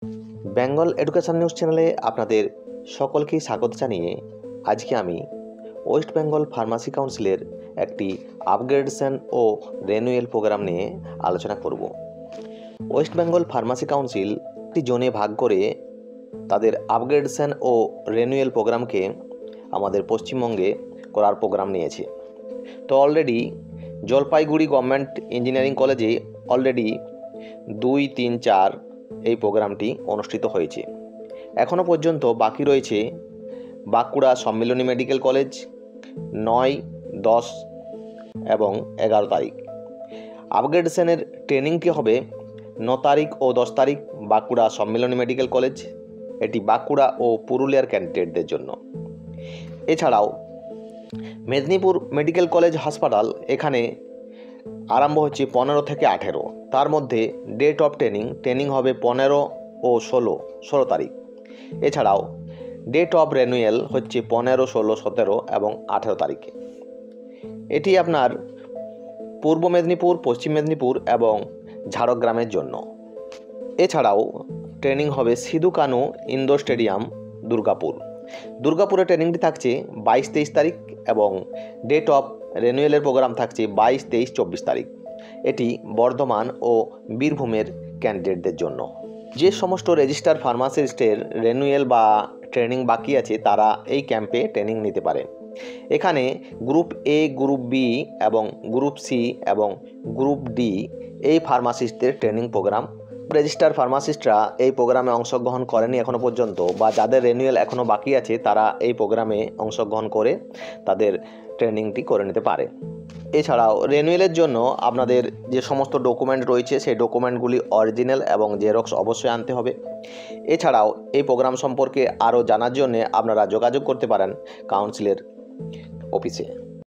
Bengal education news চ্যানেলে আপনাদের সকলকেই স্বাগত জানিয়ে আজকে আমি ওয়েস্ট বেঙ্গল ফার্মাসি কাউন্সিলের একটি আপগ্রেডেশন ও রেনুয়েল প্রোগ্রাম নিয়ে আলোচনা করব। ওয়েস্ট বেঙ্গল ফার্মাসি কাউন্সিল একটি জোনে ভাগ করে তাদের আপগ্রেডেশন ও রেনুয়েল প্রোগ্রামকে আমাদের পশ্চিমবঙ্গে করার প্রোগ্রাম নিয়েছে। তো অলরেডি জলপাইগুড়ি গভর্নমেন্ট ইঞ্জিনিয়ারিং কলেজে অলরেডি 2, 3, 4 এই প্রোগ্রামটি অনুষ্ঠিত হয়েছে। এখনও পর্যন্ত বাকি রয়েছে বাঁকুড়া সম্মিলনী মেডিকেল কলেজ 9, 10 এবং 11 তারিখ। আপগ্রেডেশনের ট্রেনিংটি হবে 9 তারিখ ও 10 তারিখ বাঁকুড়া সম্মিলনী মেডিকেল কলেজ। এটি বাঁকুড়া ও পুরুলিয়ার ক্যান্ডিডেটদের জন্য। এছাড়াও মেদিনীপুর মেডিকেল কলেজ হাসপাতাল এখানে আরম্ভ হচ্ছে 15 থেকে 18। তার মধ্যে ডেট অফ ট্রেনিং হবে 15 ও 16 তারিখ। এছাড়াও ডেট অফ রেনুয়েল হচ্ছে 15, 16, 17 এবং 18 তারিখে। এটি আপনার পূর্ব মেদিনীপুর, পশ্চিম মেদিনীপুর এবং ঝাড়গ্রামের জন্য। এছাড়াও ট্রেনিং হবে সিধু কানু ইনডোর স্টেডিয়াম দুর্গাপুরে ট্রেনিংটি থাকছে 22, 23 তারিখ এবং ডেট অফ রেনুয়েলের প্রোগ্রাম থাকছে 22, 23, 24 তারিখ। এটি বর্ধমান ও বীরভূমের ক্যান্ডিডেটদের জন্য। যে সমস্ত রেজিস্টার ফার্মাসিস্টের রেনুয়েল বা ট্রেনিং বাকি আছে তারা এই ক্যাম্পে ট্রেনিং নিতে পারে। এখানে গ্রুপ এ, গ্রুপ বি এবং গ্রুপ সি এবং গ্রুপ ডি এই ফার্মাসিস্টদের ট্রেনিং প্রোগ্রাম। রেজিস্টার ফার্মাসিস্টরা এই প্রোগ্রামে অংশগ্রহণ করেনি এখনও পর্যন্ত, বা যাদের রেনুয়েল এখনও বাকি আছে তারা এই প্রোগ্রামে অংশগ্রহণ করে তাদের ট্রেনিংটি করে নিতে পারে। এছাড়াও রেনুয়েলের জন্য আপনাদের যে সমস্ত ডকুমেন্ট রয়েছে সেই ডকুমেন্টগুলি অরিজিনাল এবং জেরক্স অবশ্যই আনতে হবে। এছাড়াও এই প্রোগ্রাম সম্পর্কে আরও জানার জন্য আপনারা যোগাযোগ করতে পারেন কাউন্সিলের অফিসে।